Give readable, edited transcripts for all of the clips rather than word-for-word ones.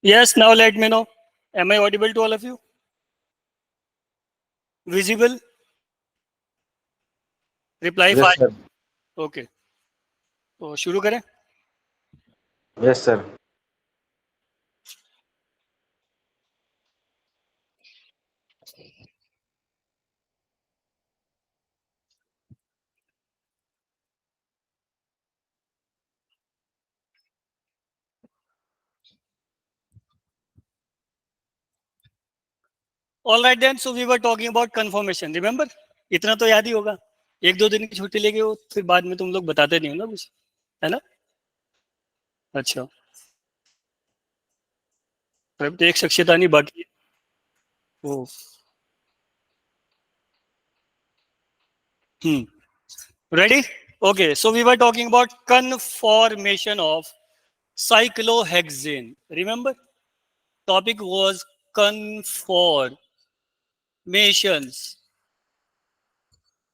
Yes, now let me know. Am I audible to all of you? Visible? Reply Yes, 5. sir. Okay. तो शुरू करें. Yes, sir. All right then. So we were talking about confirmation. Remember? इतना तो याद ही होगा. एक दो दिन की छुट्टी लेके वो फिर बाद में तुम लोग बताते नहीं हो ना कुछ, है ना? अच्छा. अब तो एक शख्सियत आनी बाकी है. वो. Ready? Okay. So we were talking about conformation of cyclohexane. Remember? Topic was conformations.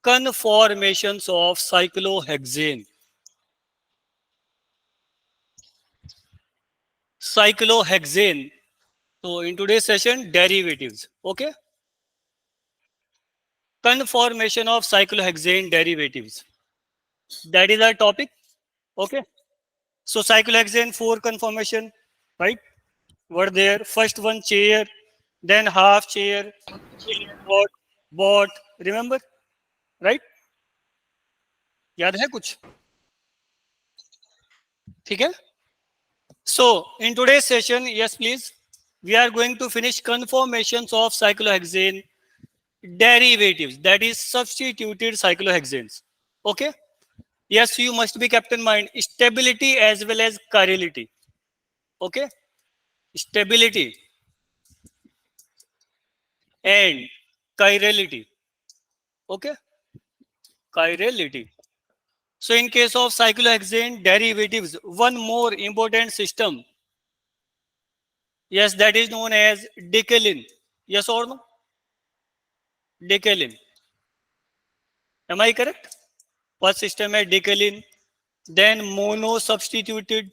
Conformations of cyclohexane. Cyclohexane. So in today's session, derivatives. Okay. Conformation of cyclohexane derivatives. That is our topic. Okay. So cyclohexane 4 conformation, right? Were there. First one chair, then half chair, bot, bot. Remember? Right? याद है कुछ? ठीक है? So in today's session, yes please, we are going to finish conformations of cyclohexane derivatives, that is substituted cyclohexanes. Okay. Yes, you must be kept in mind stability as well as chirality. Okay. Stability and chirality. Okay. Chirality. So in case of cyclohexane derivatives, one more important system, yes, that is known as decalin. Yes or no? Decalin. Am I correct? First system है decalin, then mono substituted.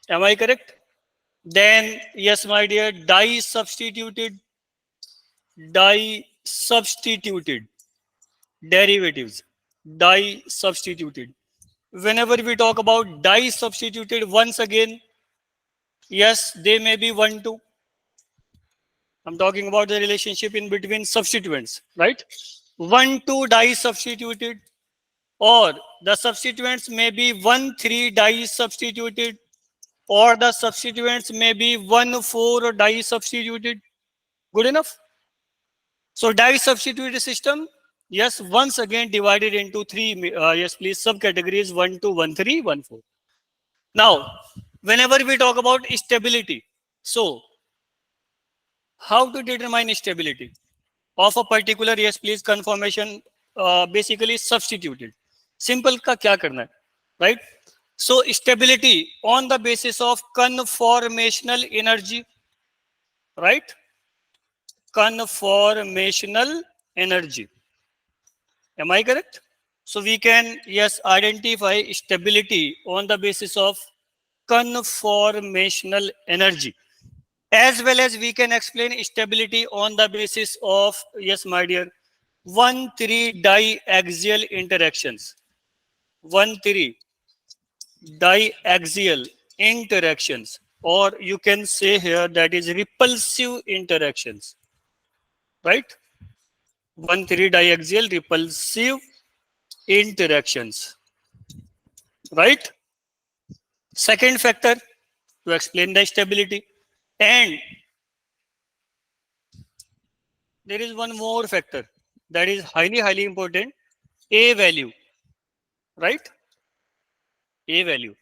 Am I correct? Then yes, my dear, di-substituted derivatives. Di-substituted. Whenever we talk about di-substituted, once again, yes, they may be 1, 2. I'm talking about the relationship in between substituents, right? 1, 2 di-substituted, or the substituents may be 1, 3 di-substituted, or the substituents may be 1, 4 di-substituted. Good enough? So di-substituted system, yes, once again divided into 3, yes please, subcategories 1, 2, 1, 3, 1, 4. Now, whenever we talk about stability, so how to determine stability of a particular, yes please, conformation, basically substituted. Simple का क्या करना है, right? So stability on the basis of conformational energy, right? Conformational energy. Am I correct? So we can, yes, identify stability on the basis of conformational energy. As well as we can explain stability on the basis of, yes, my dear, 1,3 diaxial interactions. 1,3 diaxial interactions, or you can say here that is repulsive interactions, right? 1,3 diaxial repulsive interactions, right? Second factor to explain the stability. And there is one more factor that is highly important, A value, right? A value.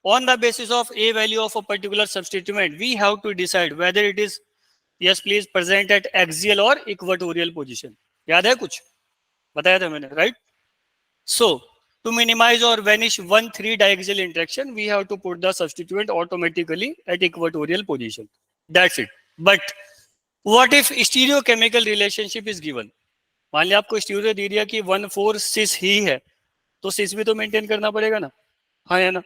On the basis of A value of a particular substituent, we have to decide whether it is, yes please, present at axial or equatorial position. याद है कुछ? बताया था मैंने, right? So, to minimize or vanish 1,3 diaxial interaction, we have to put the substituent automatically at equatorial position. That's it. But what if stereochemical relationship is given? मान लिया आपको stereo दे दिया कि 1,4 सिस ही है, तो सिस भी तो मेंटेन करना पड़ेगा ना, हाँ या ना?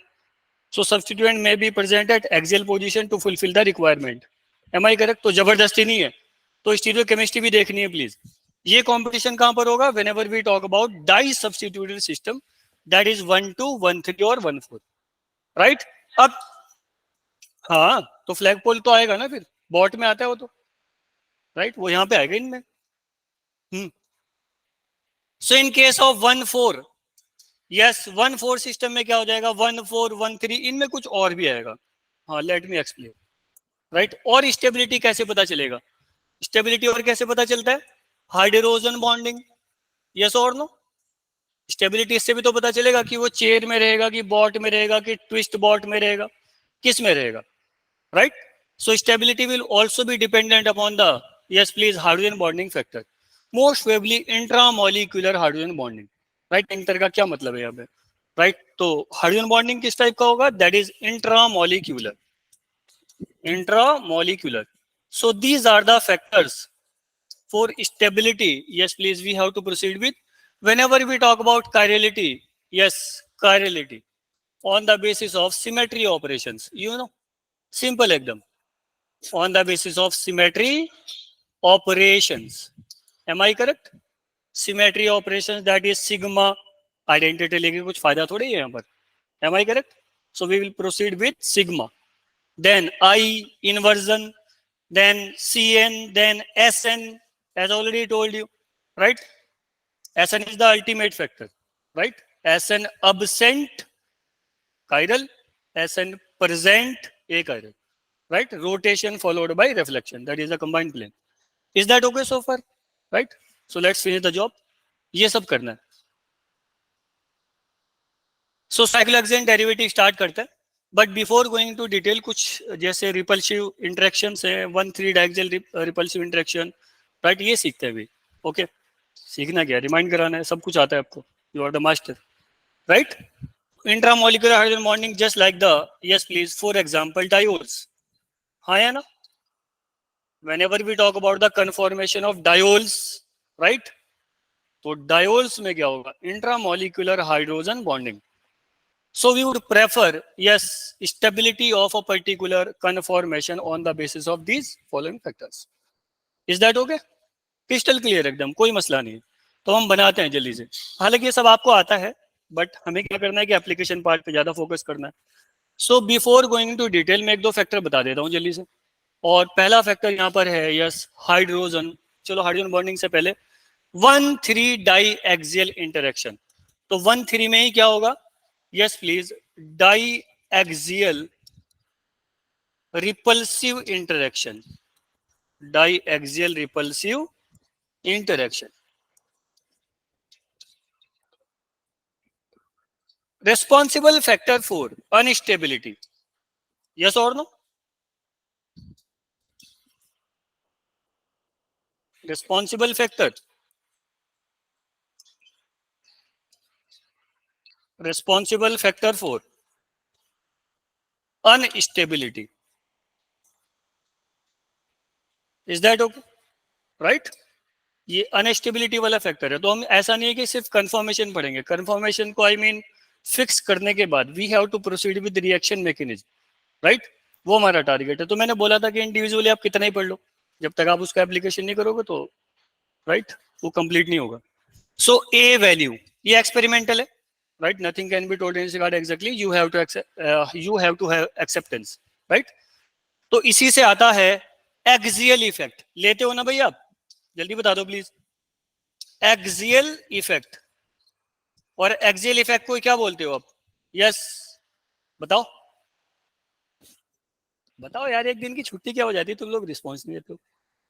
So substituent may be present at axial position to fulfill the requirement. Am I correct? तो जबरदस्ती नहीं है, तो स्टीरियोकेमिस्ट्री भी देखनी है प्लीज. ये कंपटीशन कहां पर होगा? Whenever we talk about die substituted system, that is 1 2 1 3 और 1 4, राइट? अब हाँ, तो फ्लैग पोल तो आएगा ना, फिर बॉट में आता है वो तो, राइट? वो यहाँ पे आएगा इनमें. So in case of 1 4, yes 1 4 system में क्या हो जाएगा? 1 4 1 3, इनमें कुछ और भी आएगा. हाँ, लेट मी एक्सप्लेन. राइट? और स्टेबिलिटी कैसे पता चलेगा? स्टेबिलिटी और कैसे पता चलता है? Hydrogen bonding. यस और नो? स्टेबिलिटी इससे भी तो पता चलेगा कि वो चेयर में रहेगा, कि बॉट में रहेगा, कि ट्विस्ट बॉट में रहेगा, किस में रहेगा, right? So stability will also be dependent upon the, yes please, hydrogen bonding factor. Most probably intramolecular hydrogen bonding. Right? Inter का क्या मतलब है यहाँ पे? राइट? तो हाइड्रोजन बॉन्डिंग किस टाइप का होगा? That is intramolecular. Intramolecular. So these are the factors for stability. Yes, please, we have to proceed with. Whenever we talk about chirality, yes, chirality on the basis of symmetry operations, you know, simple ekdam. On the basis of symmetry operations. Am I correct? Symmetry operations, that is sigma. Identity लेके कुछ फायदा थोड़ी है यहाँ पर. Am I correct? So we will proceed with sigma. Then I inversion, then Cn, then Sn, as already told you, right? Sn is the ultimate factor, right? Sn absent, chiral. Sn present, achiral, right? Rotation followed by reflection, that is a combined plane. Is that okay so far? Right? So let's finish the job. ये सब करना है. So cyclohexane derivative start करते हैं. But before going to detail, कुछ जैसे repulsive interaction है, 1 3 डायक्सियल repulsive interaction, right? ये सीखते हैं अभी. ओके, सीखना क्या, रिमाइंड कराना है, सब कुछ आता है आपको. You are the master, right? Intramolecular hydrogen bonding just like the, yes please, for example diols. हाँ या ना? Whenever we talk about the conformation of diols, right? तो डायोल्स में क्या होगा? Intramolecular hydrogen bonding. So we would prefer, yes, stability of a particular conformation on the basis of these following factors. Is that okay? Crystal clear एकदम, कोई मसला नहीं. तो हम बनाते हैं जल्दी से. हालांकि ये सब आपको आता है, बट हमें क्या करना है कि एप्लीकेशन पार्ट पे ज्यादा फोकस करना है. So before going to detail, मैं एक दो फैक्टर बता देता हूँ जल्दी से. और पहला फैक्टर यहाँ पर है, यस, हाइड्रोजन. चलो, हाइड्रोजन बॉन्डिंग से पहले 1 3 डाई एक्सियल इंटरेक्शन. तो 1 3 में ही क्या होगा? Yes, please. Diaxial repulsive interaction. Diaxial repulsive interaction. Responsible factor for instability. Yes or no? Responsible factor. Responsible factor for instability. Is that okay? Right? ये instability वाला factor है. तो हम ऐसा नहीं है कि सिर्फ कंफर्मेशन पढ़ेंगे. कंफर्मेशन को आई मीन फिक्स करने के बाद we have to proceed with reaction mechanism, right? वो हमारा टारगेट है. तो मैंने बोला था कि इंडिविजुअली आप कितना ही पढ़ लो, जब तक आप उसका एप्लीकेशन नहीं करोगे तो, राइट, वो कंप्लीट नहीं होगा. सो ए वैल्यू, ये एक्सपेरिमेंटल है, right? Nothing can be told in this regard exactly. You have to have acceptance, right? तो इसी से आता है एक्सियल इफेक्ट. लेते हो ना भाई आप? जल्दी बता दो प्लीज. Axial effect. और एक्सियल इफेक्ट को क्या बोलते हो आप? यस, बताओ बताओ यार, एक दिन की छुट्टी क्या हो जाती है, तुम लोग रिस्पॉन्स नहीं देते हो.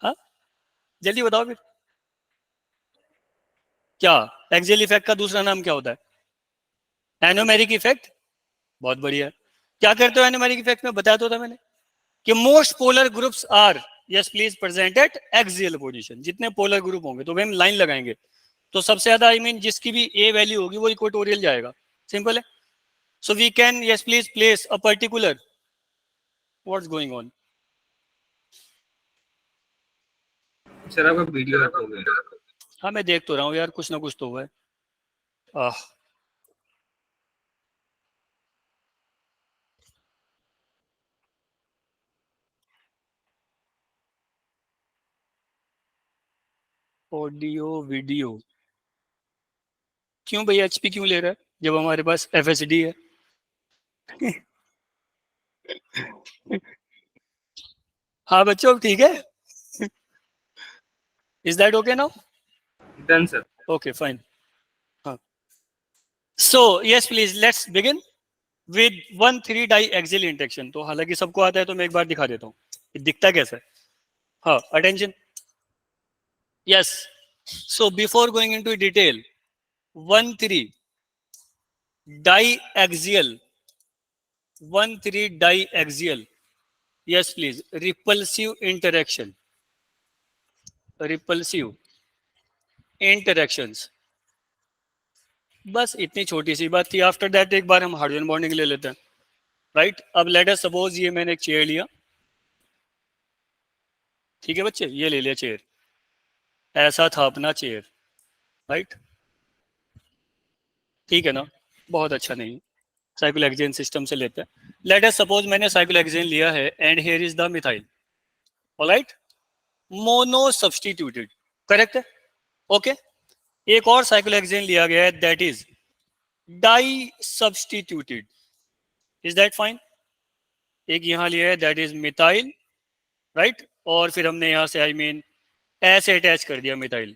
हाँ, जल्दी बताओ फिर. क्या एक्सियल इफेक्ट का दूसरा नाम क्या होता है? Anomeric effect. बहुत बढ़िया. क्या करते हो एनोमेरिक इफेक्ट में? बताया तो था मैंने कि most polar groups are, yes please, present at axial position. जितने पोलर ग्रुप होंगे तो हम लाइन लगाएंगे, तो सबसे ज्यादा आई मीन जिसकी भी ए वैल्यू होगी वो इक्वेटोरियल जाएगा. सिंपल है. So we can, yes please, place a particular, what's going on? Sir आपका वीडियो रखा हुआ है. हाँ, मैं देख तो रहा हूँ यार, कुछ ना कुछ तो हुआ है. ऑडियो वीडियो, क्यों भैया एचपी क्यों ले रहा है जब हमारे पास एफएसडी है? हाँ बच्चों ठीक है, is that okay now? Done sir. Okay fine. हाँ, so yes please let's begin with 1,3 die axial interaction. तो हालांकि सबको आता है तो मैं एक बार दिखा देता हूँ कि दिखता कैसा है। हाँ, attention, yes. So before going into detail, 1,3 die axial, 1,3 die axial, yes please, repulsive interaction, repulsive interactions। बस इतनी छोटी सी बात थी। आफ्टर दैट एक बार हम हाइड्रोजन बॉन्डिंग ले लेते हैं, राइट? अब लेट अस सपोज ये मैंने एक चेयर लिया, ठीक है बच्चे, ये ले लिया चेयर, ऐसा था अपना चेयर, राइट? ठीक है ना? बहुत अच्छा नहीं, साइक्लोहेक्सेन सिस्टम से लेते हैं। लेट अस सपोज मैंने साइक्लोहेक्सेन लिया है and here is the methyl, alright, mono substituted, correct है? ओके, एक और साइक्लोहेक्सेन लिया गया है that is di substituted, is that fine? एक यहां लिया है दैट इज मिथाइल, राइट? और फिर हमने यहां से आई मीन ऐसे अटैच कर दिया मिथाइल।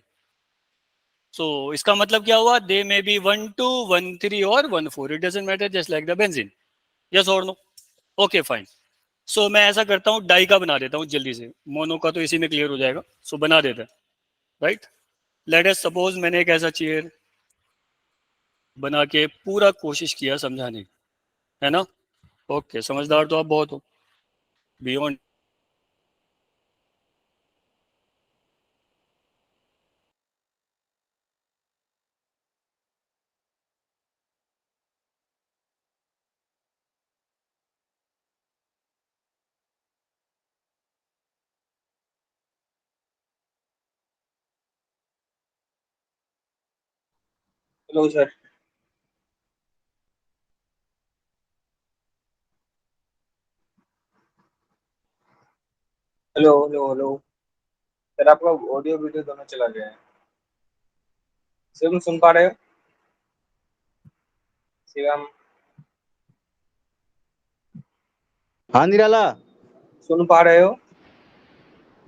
सो इसका मतलब क्या हुआ? दे मे बी 1,2, 1,3 और 1,4, it doesn't matter, just like the benzene, yes और नो? Okay fine. सो मैं ऐसा करता हूँ, डाई का बना देता हूँ जल्दी से, मोनो का तो इसी में क्लियर हो जाएगा। सो बना देते हैं, राइट? लेट अस सपोज मैंने एक ऐसा चेयर बना के पूरा कोशिश किया समझाने की, है ना? ओके, समझदार तो आप बहुत हो, beyond. Hello sir. Hello hello hello. Sir आपका ऑडियो वीडियो दोनों चला गया है। सर तुम सुन पा रहे हो? शिवम, हाँ निराला। सुन पा रहे हो?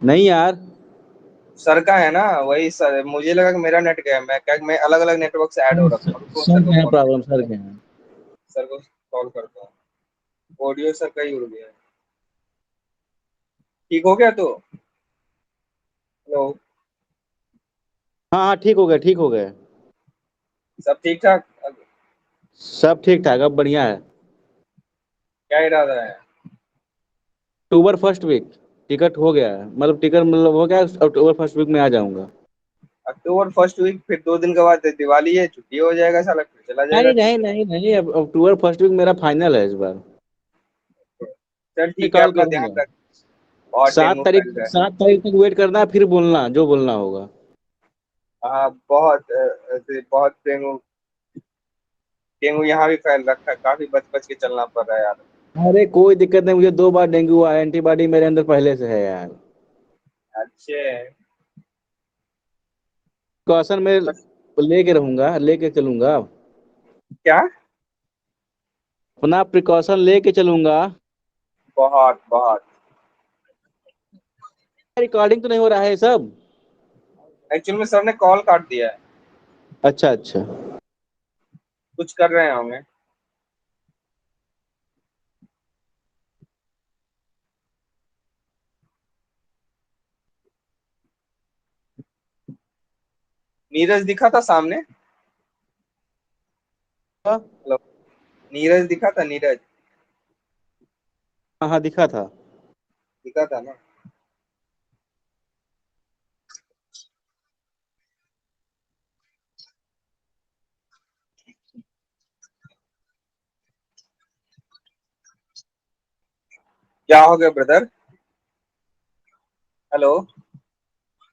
नहीं यार। सर का है ना, वही सर, मुझे लगा कि मेरा नेट गया। मैं अलग अलग नेटवर्क से ऐड हो रखा हूँ। रुको, सर सर को के हैं कॉल, प्रॉब्लम, सर के हैं। सर को कॉल करता हूँ। ऑडियो सर का ही उड़ गया है। ठीक हो गया तो? हेलो, हाँ हाँ ठीक हो गए, ठीक हो गए। सब ठीक ठाक? सब ठीक ठाक, अब बढ़िया है। क्या इरादा है? अक्टूबर फर्स्ट वीक टिकट हो गया है, मतलब टिकट मतलब हो गया, अक्टूबर फर्स्ट वीक में आ जाऊंगा। अक्टूबर फर्स्ट वीक, फिर 2 दिन के बाद दिवाली है, छुट्टी हो जाएगा साला, फिर चला जाएगा नहीं तू। नहीं नहीं नहीं, अब अक्टूबर फर्स्ट वीक मेरा फाइनल है इस बार। चल मैं ठीक है, कॉल अपना ध्यान करूंगा। रख। बहुत सात डेंगू तारीख फैल रहा है। 7 तारीख तक वेट करना है, फिर बोलना जो बोलना होगा। हाँ बहुत बहुत डेंगू, डेंगू यहाँ भी फैल रखा है, काफी बच बच के चलना पड़ रहा है यार। अरे कोई दिक्कत नहीं, मुझे 2 बार डेंगू हुआ है, एंटीबॉडी मेरे अंदर पहले से है यार। अच्छे। प्रिकॉशन में लेके रहूंगा, लेके चलूंगा, क्या? अपना प्रिकॉशन लेके चलूंगा। बहुत बहुत। रिकॉर्डिंग तो नहीं हो रहा है सब? एक्चुअल में सर ने कॉल काट दिया है। अच्छा अच्छा। कुछ कर रहे होंगे। नीरज दिखा था सामने? हाँ हेलो, नीरज दिखा था, नीरज हाँ दिखा था। दिखा था ना? क्या हो गया ब्रदर? हेलो,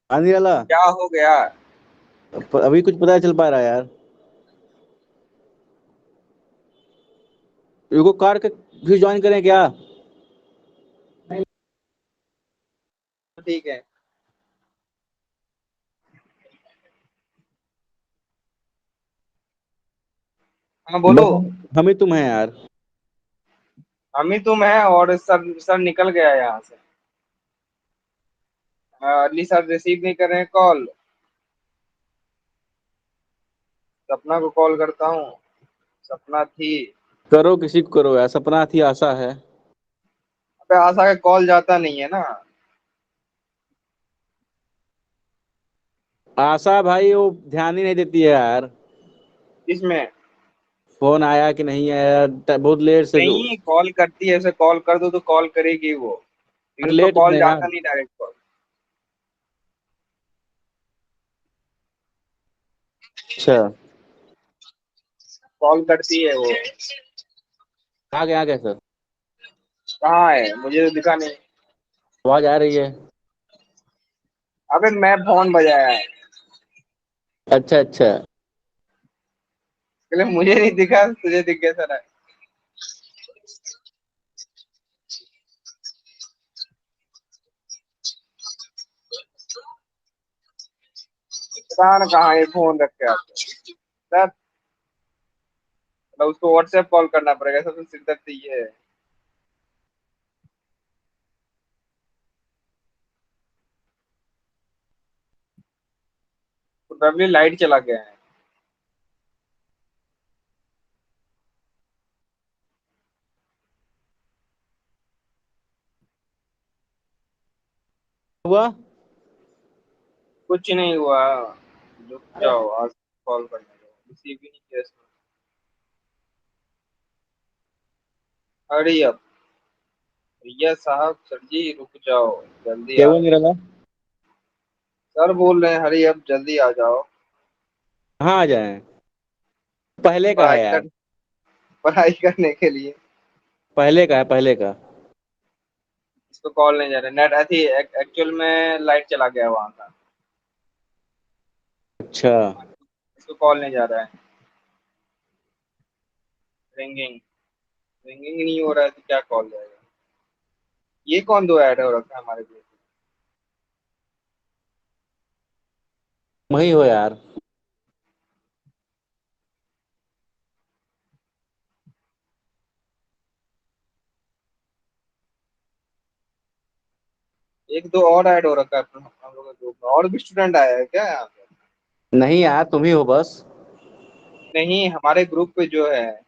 हाँ निराला। क्या हो गया? अभी कुछ पता नहीं चल पा रहा है यार। युगो कार के भी ज्वाइन करें क्या? ठीक है। हाँ बोलो। बस हम ही तुम हैं यार। हम ही तुम है, और सर निकल गया यहाँ से। अली सर रिसीव नहीं कर रहे हैं कॉल। सपना को कॉल करता हूँ। सपना थी। करो, किसी को करो यार, सपना थी, आशा है। अबे आशा का कॉल जाता नहीं है ना। आशा भाई वो ध्यान ही नहीं देती है यार। इसमें फोन आया कि नहीं आया, बहुत लेट से जो। नहीं कॉल करती है, उसे कॉल कर दो तो कॉल करेगी वो, लेकिन उसको लेट कॉल में यार। जाता नहीं, डायरेक्ट कॉल। अच्छा। कॉल करती है वो। आ गया सर। कहाँ है, मुझे तो दिखा नहीं। आवाज आ रही है। अबे मैं फोन बजाया है, अच्छा अच्छा। इसलिए मुझे नहीं दिखा, तुझे दिख गया सर। पता ना कहाँ ये फोन रख के आते हैं। सर मतलब उसको व्हाट्सएप कॉल करना पड़ेगा, सबसे सिरदर्द ये है। प्रोबेबली लाइट चला गया है। हुआ। कुछ नहीं हुआ। रुक जाओ, आज कॉल करने दो, रिसीव ही नहीं किया इसने। हरी अब। भैया साहब, सर जी रुक जाओ, जल्दी क्या आ हुआ रहे हैं। निराला? सर बोल रहे हैं हरी अब, जल्दी आ जाओ। कहाँ आ जाए? पहले का है पढ़ाई यार। कर पढ़ाई करने के लिए। पहले का है, पहले का। इसको कॉल नहीं जा रहा, नेट ऐसी एक्चुअल में लाइट चला गया वहां का। अच्छा। इसको कॉल नहीं जा रहा है। रिंगिंग। रिंगिंग नहीं हो रहा है तो क्या कॉल जाएगा। ये कौन दो ऐड हो रखा है हमारे ग्रुप वही हो यार। में? एक दो और ऐड हो रखा है हम लोग के ग्रुप में, और भी स्टूडेंट आया है क्या यहाँ पे? नहीं यार, तुम ही हो बस। नहीं, हमारे ग्रुप पे जो है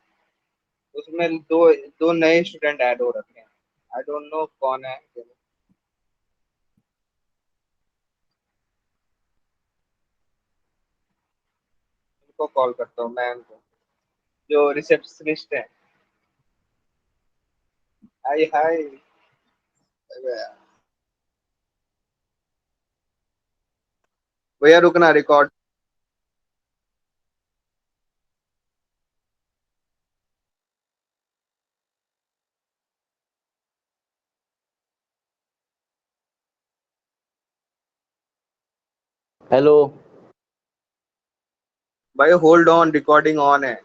उसमें दो दो नए स्टूडेंट ऐड हो रखे हैं। आई डोंट नो कौन है। उनको कॉल करता हूँ मैं उनको, जो रिसेप्शनिस्ट है। हाय हाय। भैया रुकना, रिकॉर्ड। हेलो। भाई होल्ड ऑन, रिकॉर्डिंग ऑन है।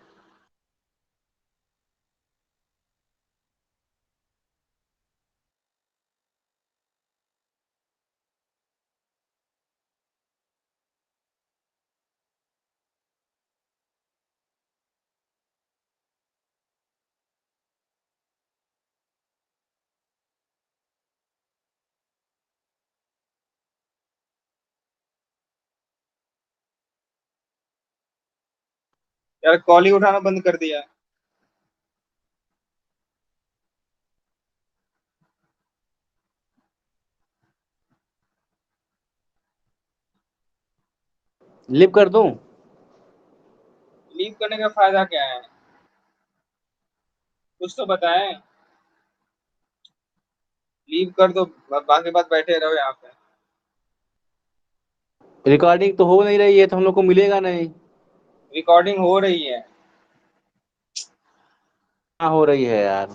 यार कॉल ही उठाना बंद कर दिया। लिव कर दूं? लीव करने का फायदा क्या है, कुछ तो बताएं। लीव कर दो, बाकी बात बैठे रहो यहाँ पे। रिकॉर्डिंग तो हो नहीं रही है, तो हम लोग को मिलेगा नहीं। रिकॉर्डिंग हो रही है। हाँ, हो रही है यार।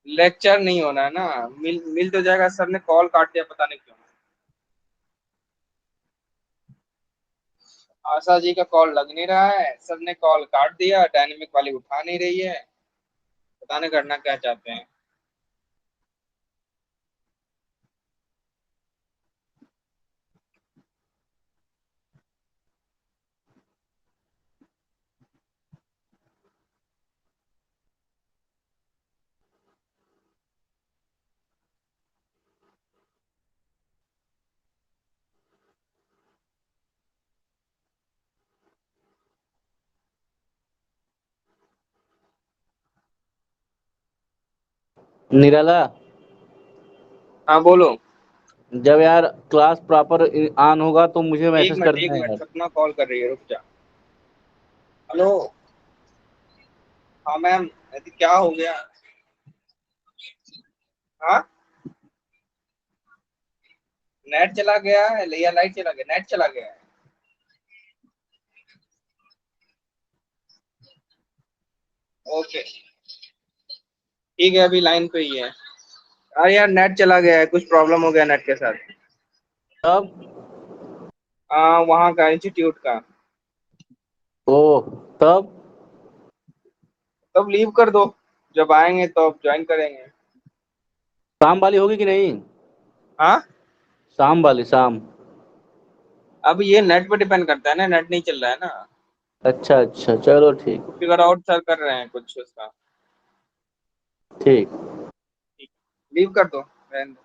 लेक्चर नहीं होना है ना। मिल तो जाएगा, सर ने कॉल काट दिया, पता नहीं क्यों। आशा जी का कॉल लग नहीं रहा है, सर ने कॉल काट दिया, डायनेमिक वाली उठा नहीं रही है। पता नहीं करना क्या चाहते हैं। निराला, हाँ बोलो। जब यार क्लास प्रॉपर ऑन होगा तो मुझे मैसेज कर एक देना मिनट, यार। सपना कॉल कर रही है, रुक जा। हेलो। हाँ मैम, ऐसे क्या हो गया? हाँ, नेट चला गया है या लाइट चला गया? नेट चला गया है। ओके, ठीक है, अभी लाइन पे ही है। अरे यार, नेट चला गया है, कुछ प्रॉब्लम हो गया नेट के साथ। तब वहाँ का, इंस्टीट्यूट का। ओह, तब तब लीव कर दो, जब आएंगे तो अब ज्वाइन करेंगे। शाम वाली होगी कि नहीं? हाँ, शाम वाली, शाम। अब ये नेट पे डिपेंड करता है ना, नेट नहीं चल रहा है ना। अच्छा अच्छा, चलो ठीक। फिगर आउट सर कर रहे हैं कुछ उसका। ठीक। लीव कर दो, रहने दो।